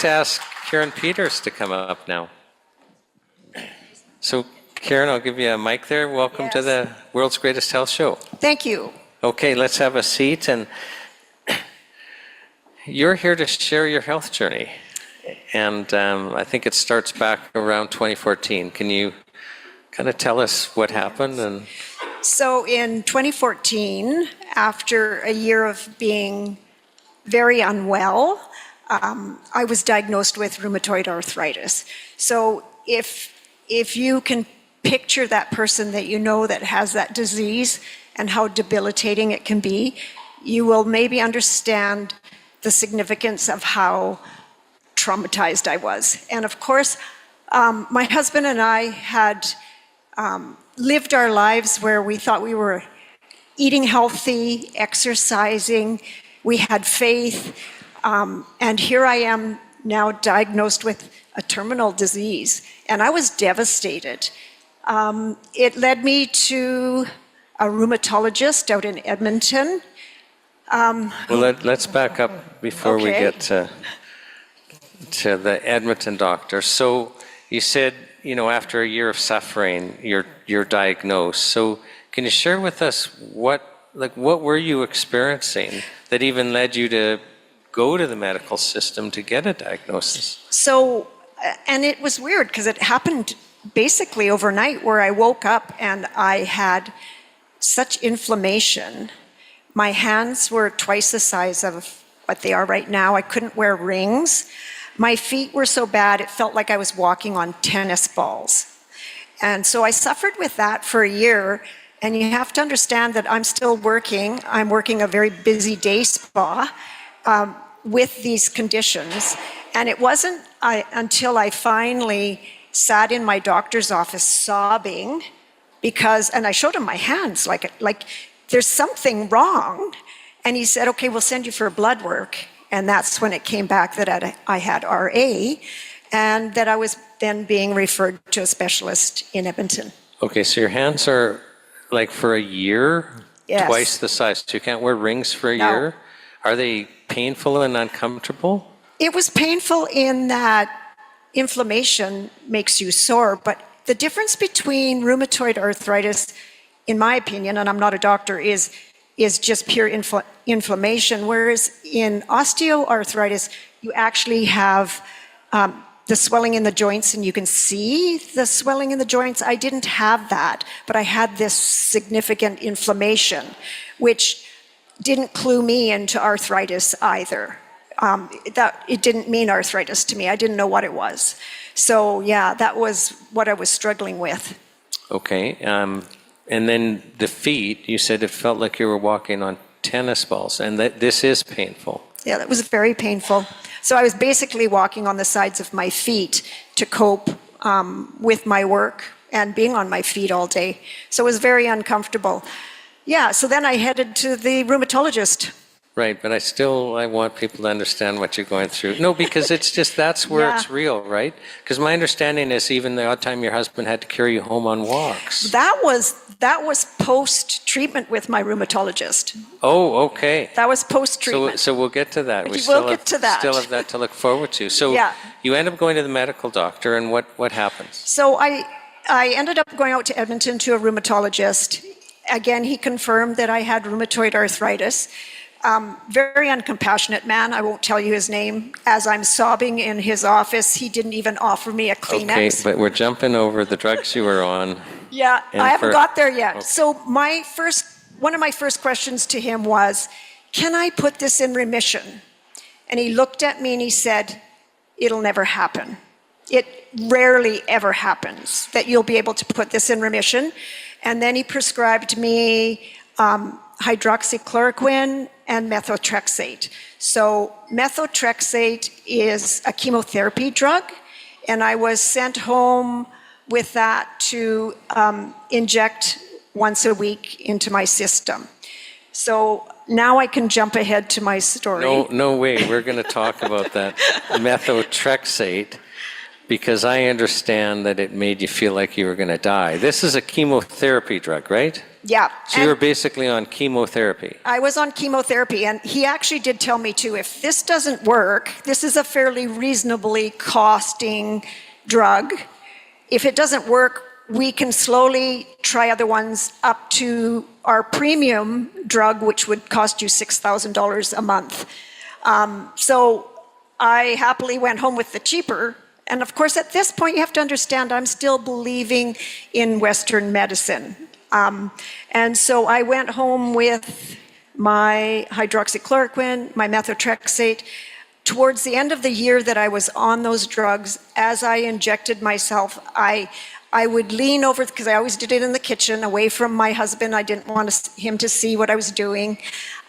to ask Karen Peters to come up now. So, Karen, I'll give you a mic there. Welcome to the World's Greatest Health Show. Thank you. Okay, let's have a seat. And you're here to share your health journey. And I think it starts back around 2014. Can you kind of tell us what happened? And So in 2014, after a year of being very unwell, I was diagnosed with rheumatoid arthritis. So if you can picture that person that you know that has that disease and how debilitating it can be, you will maybe understand the significance of how traumatized I was. And of course, my husband and I had lived our lives where we thought we were eating healthy, exercising, we had faith, and here I am now diagnosed with a terminal disease, and I was devastated. It led me to a rheumatologist out in Edmonton. well, let's back up before we get to the Edmonton doctor. So you said, after a year of suffering, you're diagnosed. So can you share with us what were you experiencing that even led you to go to the medical system to get a diagnosis? So, and it was weird because it happened basically overnight, where I woke up and I had such inflammation. My hands were twice the size of what they are right now. I couldn't wear rings. My feet were so bad, it felt like I was walking on tennis balls. And so I suffered with that for a year. And you have to understand that I'm still working. I'm working a very busy day spa with these conditions. And it wasn't until I finally sat in my doctor's office sobbing and I showed him my hands, like there's something wrong. And he said, okay, we'll send you for blood work. And that's when it came back that I had RA and that I was then being referred to a specialist in Edmonton. Okay, so your hands are for a year, twice the size. So you can't wear rings for a year? Are they painful and uncomfortable? It was painful in that inflammation makes you sore, but the difference between rheumatoid arthritis, in my opinion, and I'm not a doctor, is just pure inflammation, whereas in osteoarthritis, you actually have the swelling in the joints, and you can see the swelling in the joints. I didn't have that, but I had this significant inflammation, which didn't clue me into arthritis either. It didn't mean arthritis to me. I didn't know what it was. So yeah, that was what I was struggling with. Okay, and then the feet, you said it felt like you were walking on tennis balls, and this is painful. Yeah, that was very painful. So I was basically walking on the sides of my feet to cope with my work and being on my feet all day. So it was very uncomfortable. Yeah, so then I headed to the rheumatologist. Right, but I want people to understand what you're going through. No, because it's just, that's where it's real, right? Because my understanding is even the odd time your husband had to carry you home on walks. That was post-treatment with my rheumatologist. Oh, okay. That was post-treatment. So we'll get to that. We will get to that. Still have that to look forward to. So you end up going to the medical doctor, and what happens? So I ended up going out to Edmonton to a rheumatologist. Again, he confirmed that I had rheumatoid arthritis. Very uncompassionate man. I won't tell you his name. As I'm sobbing in his office, he didn't even offer me a Kleenex. Okay, but we're jumping over the drugs you were on. Yeah, I haven't got there yet. Okay. So one of my first questions to him was, can I put this in remission? And he looked at me and he said, it'll never happen. It rarely ever happens that you'll be able to put this in remission. And then he prescribed me hydroxychloroquine and methotrexate. So methotrexate is a chemotherapy drug, and I was sent home with that to inject once a week into my system. So now I can jump ahead to my story. No way. We're going to talk about that methotrexate, because I understand that it made you feel like you were going to die. This is a chemotherapy drug, right? Yeah. So you were basically on chemotherapy. I was on chemotherapy, and he actually did tell me too, if this doesn't work, this is a fairly reasonably costing drug. If it doesn't work, we can slowly try other ones up to our premium drug, which would cost you $6,000 a month. So I happily went home with the cheaper. And of course, at this point, you have to understand, I'm still believing in Western medicine. And so I went home with my hydroxychloroquine, my methotrexate. Towards the end of the year that I was on those drugs, as I injected myself, I would lean over, because I always did it in the kitchen, away from my husband. I didn't want him to see what I was doing.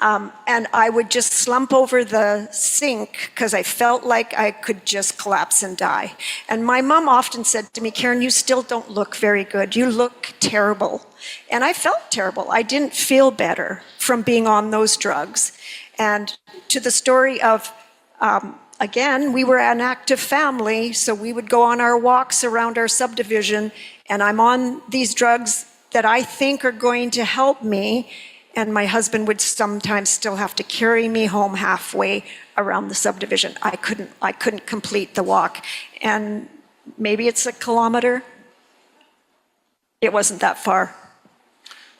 And I would just slump over the sink because I felt like I could just collapse and die. And my mom often said to me, Karen, you still don't look very good. You look terrible. And I felt terrible. I didn't feel better from being on those drugs. And to the story of, again, we were an active family, so we would go on our walks around our subdivision, and I'm on these drugs that I think are going to help me, and my husband would sometimes still have to carry me home halfway around the subdivision. I couldn't complete the walk, and maybe it's a kilometer. It wasn't that far.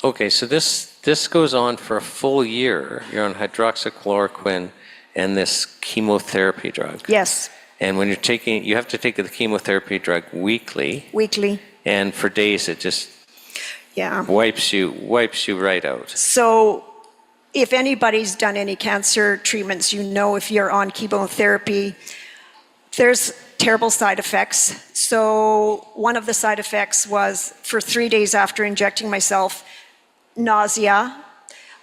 Okay, so this goes on for a full year. You're on hydroxychloroquine and this chemotherapy drug. Yes. And when you're taking, you have to take the chemotherapy drug weekly. Weekly. And for days it just wipes you right out. So if anybody's done any cancer treatments, you know if you're on chemotherapy, there's terrible side effects. So one of the side effects was, for 3 days after injecting myself, nausea.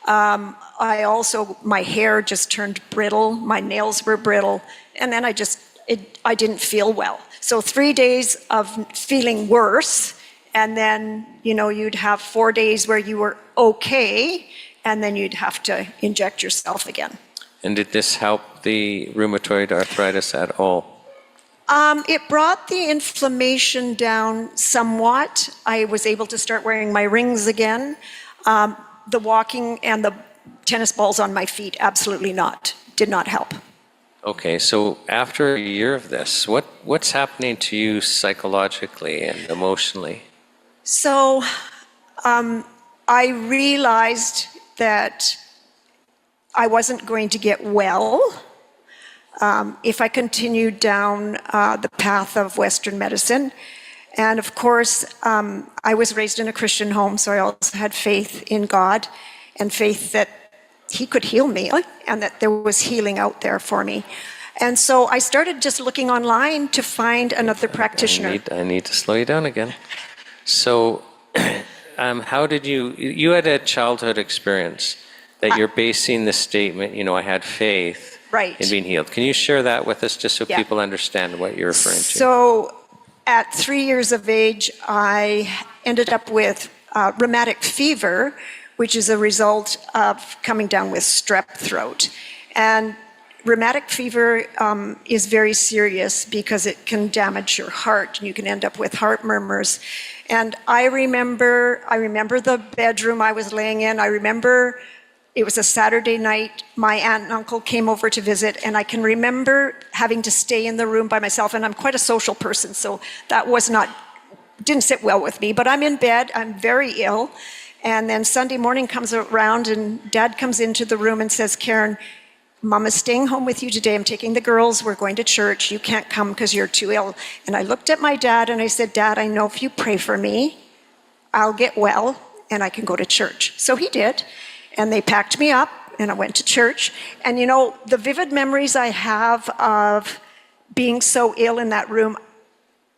My hair just turned brittle, my nails were brittle, and then I didn't feel well. So 3 days of feeling worse, and then, you'd have 4 days where you were okay, and then you'd have to inject yourself again. And did this help the rheumatoid arthritis at all? It brought the inflammation down somewhat. I was able to start wearing my rings again. The walking and the tennis balls on my feet, absolutely not. Did not help. Okay, so after a year of this, what's happening to you psychologically and emotionally? So I realized that I wasn't going to get well if I continued down the path of Western medicine. And of course, I was raised in a Christian home, so I also had faith in God and faith that He could heal me and that there was healing out there for me. And so I started just looking online to find another practitioner. I need to slow you down again. So how did you had a childhood experience that you're basing the statement, I had faith in being healed. Can you share that with us just so people understand what you're referring to? So at 3 years of age, I ended up with rheumatic fever, which is a result of coming down with strep throat. And rheumatic fever is very serious because it can damage your heart, and you can end up with heart murmurs. And I remember the bedroom I was laying in. I remember it was a Saturday night. My aunt and uncle came over to visit, and I can remember having to stay in the room by myself. And I'm quite a social person, so that didn't sit well with me. But I'm in bed, I'm very ill. And then Sunday morning comes around, and Dad comes into the room and says, Karen, Mama's staying home with you today. I'm taking the girls. We're going to church. You can't come because you're too ill. And I looked at my dad and I said, Dad, I know if you pray for me, I'll get well and I can go to church. So he did. And they packed me up and I went to church. And the vivid memories I have of being so ill in that room,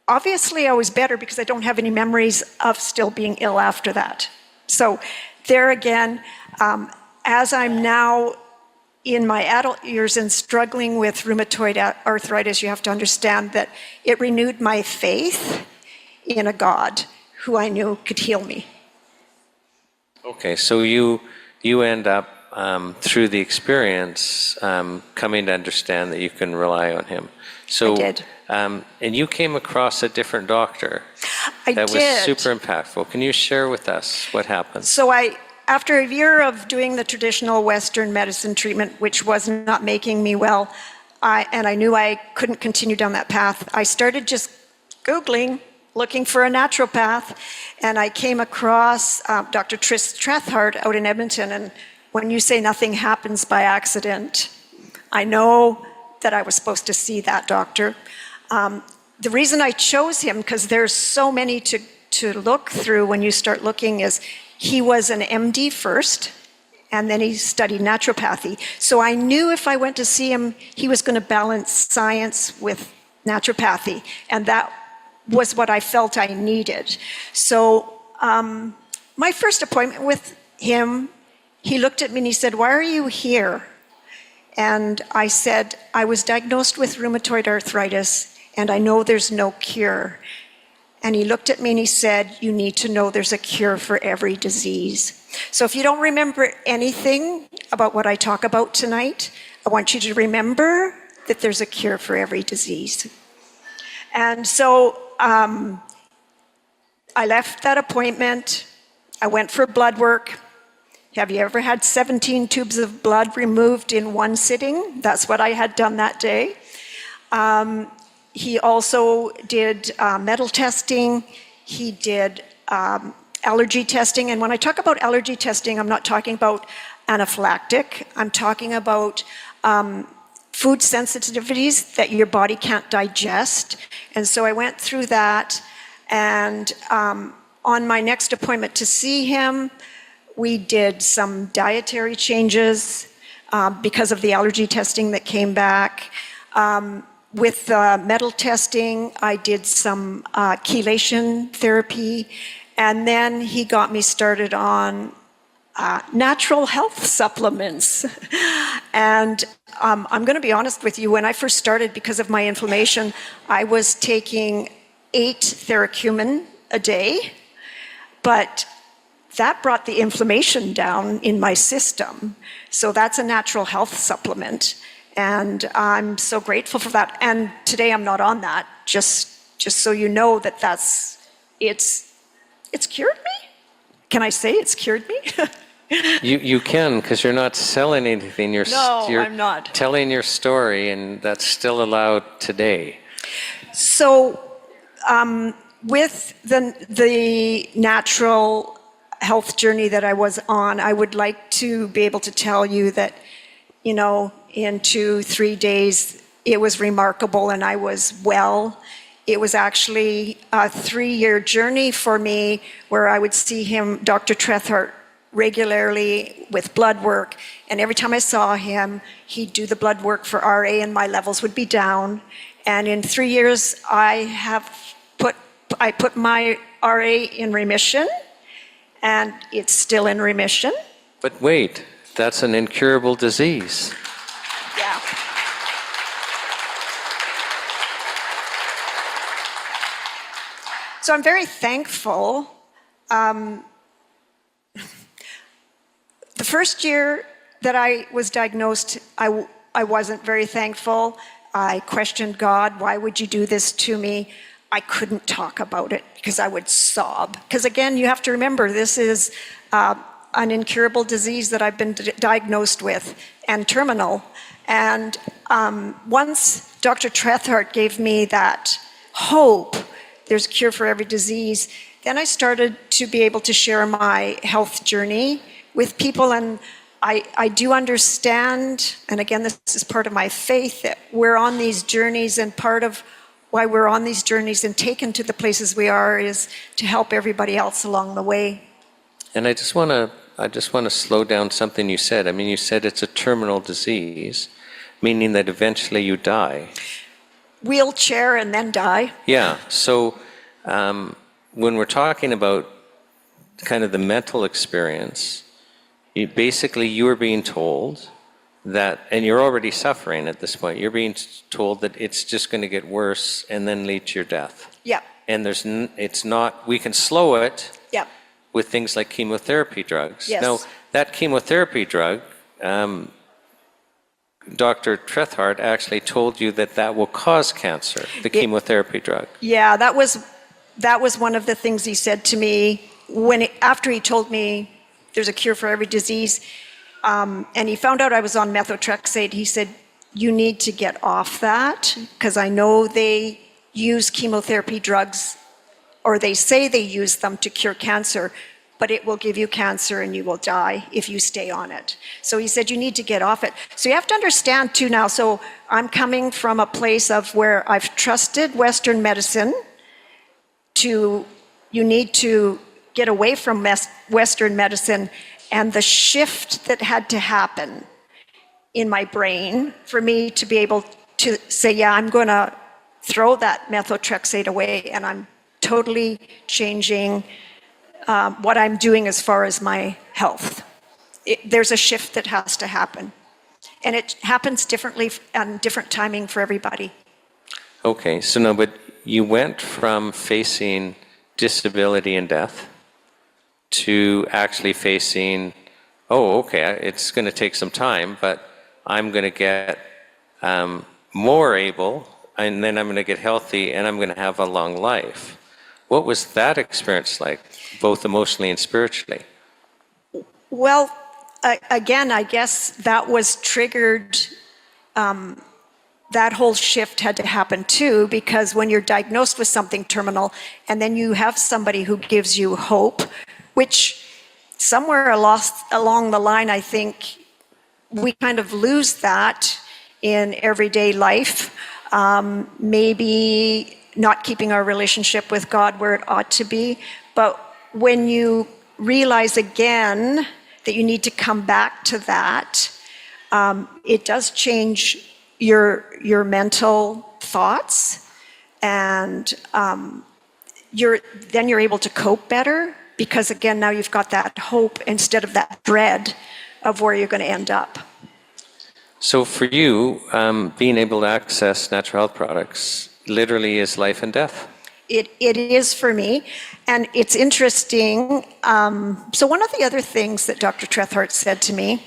obviously I was better because I don't have any memories of still being ill after that. So there again, as I'm now in my adult years and struggling with rheumatoid arthritis, you have to understand that it renewed my faith in a God who I knew could heal me. Okay, so you end up through the experience, coming to understand that you can rely on him. So, I did. And you came across a different doctor. I That did. was super impactful. Can you share with us what happened? So after a year of doing the traditional Western medicine treatment, which was not making me well, and I knew I couldn't continue down that path, I started just Googling, looking for a naturopath, and I came across Dr. Tris Trethart out in Edmonton, and when you say nothing happens by accident, I know that I was supposed to see that doctor. The reason I chose him, because there's so many to look through when you start looking, is he was an MD first, and then he studied naturopathy. So I knew if I went to see him, he was going to balance science with naturopathy, and that was what I felt I needed. So my first appointment with him, he looked at me and he said, "Why are you here?" And I said, "I was diagnosed with rheumatoid arthritis, and I know there's no cure." And he looked at me and he said, "You need to know there's a cure for every disease." So if you don't remember anything about what I talk about tonight, I want you to remember that there's a cure for every disease. And so I left that appointment. I went for blood work. Have you ever had 17 tubes of blood removed in one sitting? That's what I had done that day. He also did metal testing. He did allergy testing. And when I talk about allergy testing, I'm not talking about anaphylactic. I'm talking about food sensitivities that your body can't digest. And so I went through that. And on my next appointment to see him, we did some dietary changes because of the allergy testing that came back. With metal testing, I did some chelation therapy, and then he got me started on natural health supplements. And I'm going to be honest with you, when I first started, because of my inflammation, I was taking 8 theracumin a day, but that brought the inflammation down in my system. So that's a natural health supplement. And I'm so grateful for that. And today I'm not on that, just so you know that it's cured me? Can I say it's cured me? You can, because you're not selling anything. You're I'm not. telling your story, and that's still allowed today. So with the natural health journey that I was on, I would like to be able to tell you that, you know, in 2-3 days, it was remarkable and I was well. It was actually a 3-year journey for me where I would see him, Dr. Trethart, regularly with blood work. And every time I saw him, he'd do the blood work for RA and my levels would be down. And in 3 years, I put my RA in remission, and it's still in remission. But wait, that's an incurable disease. Yeah. So I'm very thankful. The first year that I was diagnosed, I wasn't very thankful. I questioned God, why would you do this to me? I couldn't talk about it because I would sob. Because again, you have to remember, this is an incurable disease that I've been diagnosed with, and terminal. And once Dr. Trethart gave me that hope, there's a cure for every disease, then I started to be able to share my health journey with people. And I do understand, and again, this is part of my faith, that we're on these journeys, and part of why we're on these journeys and taken to the places we are is to help everybody else along the way. And I just want to slow down something you said. I mean, you said it's a terminal disease, meaning that eventually you die. Wheelchair and then die. Yeah. So when we're talking about kind of the mental experience, you were being told that, and you're already suffering at this point, you're being told that it's just going to get worse and then lead to your death. Yeah. And we can slow it Yeah. with things like chemotherapy drugs. Yes. Now, that chemotherapy drug Dr. Trethart actually told you that that will cause cancer, the chemotherapy drug. Yeah, that was one of the things he said to me after he told me there's a cure for every disease, and he found out I was on methotrexate. He said, you need to get off that, because I know they use chemotherapy drugs, or they say they use them to cure cancer, but it will give you cancer and you will die if you stay on it. So he said, you need to get off it. So you have to understand too now, so I'm coming from a place of where I've trusted Western medicine to, you need to get away from Western medicine, and the shift that had to happen in my brain for me to be able to say, yeah, I'm going to throw that methotrexate away, and I'm totally changing what I'm doing as far as my health. There's a shift that has to happen. And it happens differently and different timing for everybody. Okay, so no, but you went from facing disability and death to actually facing, oh, okay, it's going to take some time, but I'm going to get more able, and then I'm going to get healthy, and I'm going to have a long life. What was that experience like, both emotionally and spiritually? Well, again, I guess that was triggered, that whole shift had to happen too, because when you're diagnosed with something terminal, and then you have somebody who gives you hope, which somewhere along the line, I think we kind of lose that in everyday life. Maybe not keeping our relationship with God where it ought to be. But when you realize again that you need to come back to that, it does change your mental thoughts, and then you're able to cope better, because again, now you've got that hope instead of that dread of where you're going to end up. So for you, being able to access natural health products literally is life and death. It is for me, and it's interesting. So one of the other things that Dr. Trethart said to me,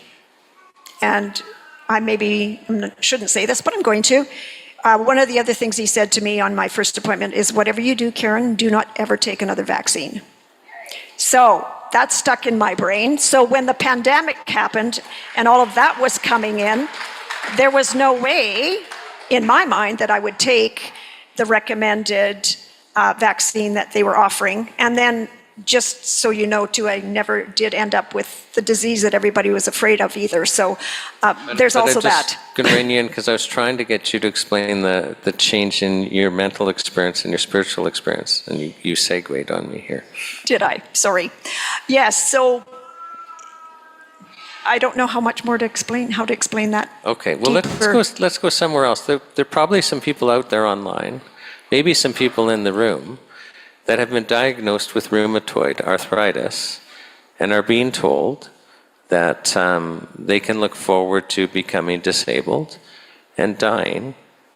and I shouldn't say this, but I'm going to. One of the other things he said to me on my first appointment is, whatever you do, Karen, do not ever take another vaccine. So that stuck in my brain. So when the pandemic happened and all of that was coming in, there was no way in my mind that I would take the recommended vaccine that they were offering. And then, just so you know too, I never did end up with the disease that everybody was afraid of either. So there's also that. I'm going to rein you in, because I was trying to get you to explain the change in your mental experience and your spiritual experience, and you segued on me here. Did I? Sorry. Yes, so I don't know how much more to explain, how to explain that. Okay, well, let's go somewhere else. There are probably some people out there online, maybe some people in the room, that have been diagnosed with rheumatoid arthritis and are being told that they can look forward to becoming disabled and dying,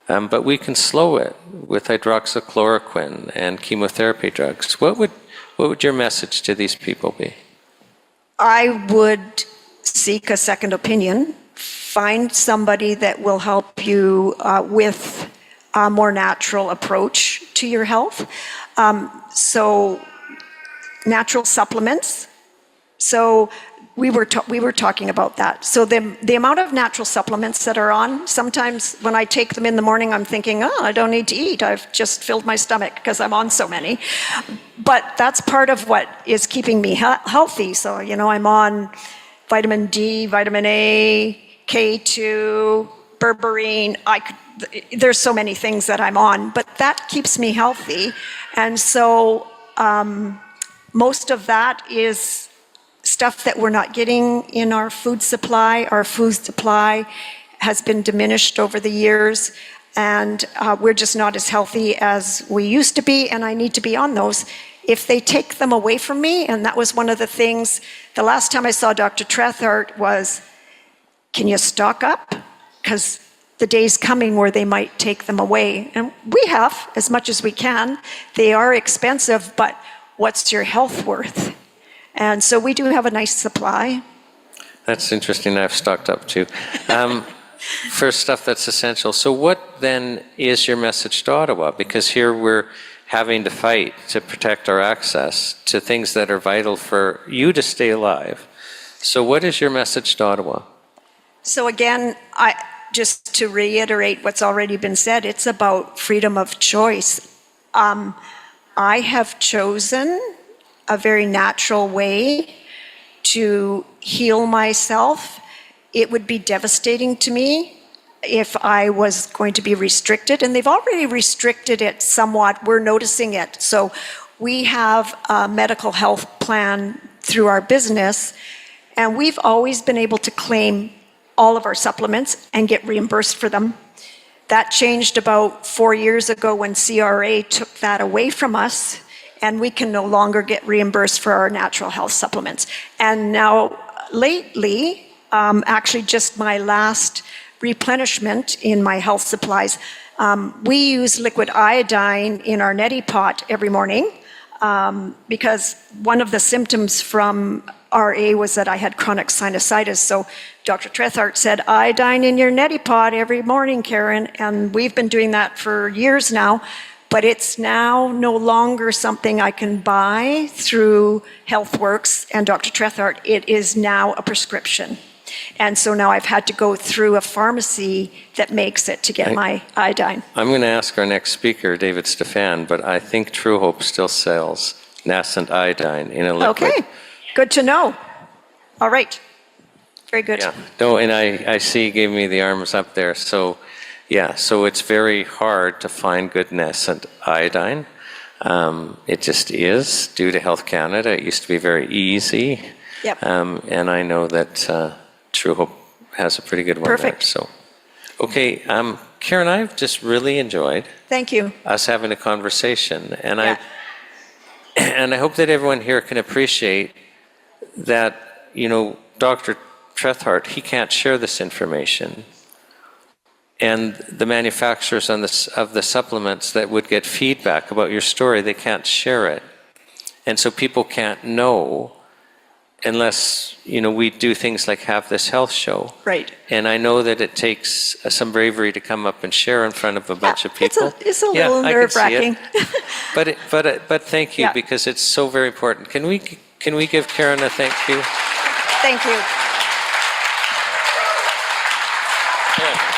but we can slow it with hydroxychloroquine and chemotherapy drugs. What would your message to these people be? I would seek a second opinion. Find somebody that will help you with a more natural approach to your health. So natural supplements. So we were talking about that. So the amount of natural supplements that are on, sometimes when I take them in the morning, I'm thinking, oh, I don't need to eat. I've just filled my stomach because I'm on so many. But that's part of what is keeping me healthy. So, I'm on vitamin D, vitamin A, K2, berberine. There's so many things that I'm on, but that keeps me healthy. And so most of that is stuff that we're not getting in our food supply. Our food supply has been diminished over the years, and we're just not as healthy as we used to be, and I need to be on those. If they take them away from me, and that was one of the things, the last time I saw Dr. Trethart was, can you stock up? Because the day's coming where they might take them away. And we have, as much as we can. They are expensive, but what's your health worth? And so we do have a nice supply. That's interesting. I've stocked up too. For stuff that's essential. So what then is your message to Ottawa? Because here we're having to fight to protect our access to things that are vital for you to stay alive. So what is your message to Ottawa? So again, just to reiterate what's already been said, it's about freedom of choice. I have chosen a very natural way to heal myself. It would be devastating to me if I was going to be restricted, and they've already restricted it somewhat. We're noticing it. So we have a medical health plan through our business, and we've always been able to claim all of our supplements and get reimbursed for them. That changed about 4 years ago when CRA took that away from us, and we can no longer get reimbursed for our natural health supplements. And now lately, actually just my last replenishment in my health supplies, we use liquid iodine in our neti pot every morning because one of the symptoms from RA was that I had chronic sinusitis. So Dr. Trethart said, iodine in your neti pot every morning, Karen. And we've been doing that for years now. But it's now no longer something I can buy through HealthWorks and Dr. Trethart. It is now a prescription. And so now I've had to go through a pharmacy that makes it to get my iodine. I'm going to ask our next speaker, David Stefan, but I think True Hope still sells nascent iodine in a liquid. Okay, good to know. All right, very good. Yeah, no, and I see you gave me the arms up there. So, yeah, so it's very hard to find good nascent iodine. It just is due to Health Canada. It used to be very easy. Yep. And I know that True Hope has a pretty good one. Perfect. There, so, okay, Karen, I've just really enjoyed. Thank you. Us having a conversation, and Yeah. I hope that everyone here can appreciate that. You know, Dr. Trethart, he can't share this information, and the manufacturers of the supplements that would get feedback about your story, they can't share it, and so people can't know unless, you know, we do things like have this health show. Right. And I know that it takes some bravery to come up and share in front of a bunch of people. It's a little nerve-wracking. But thank you, because it's so very important. Can we give Karen a thank you? Thank you. Yeah.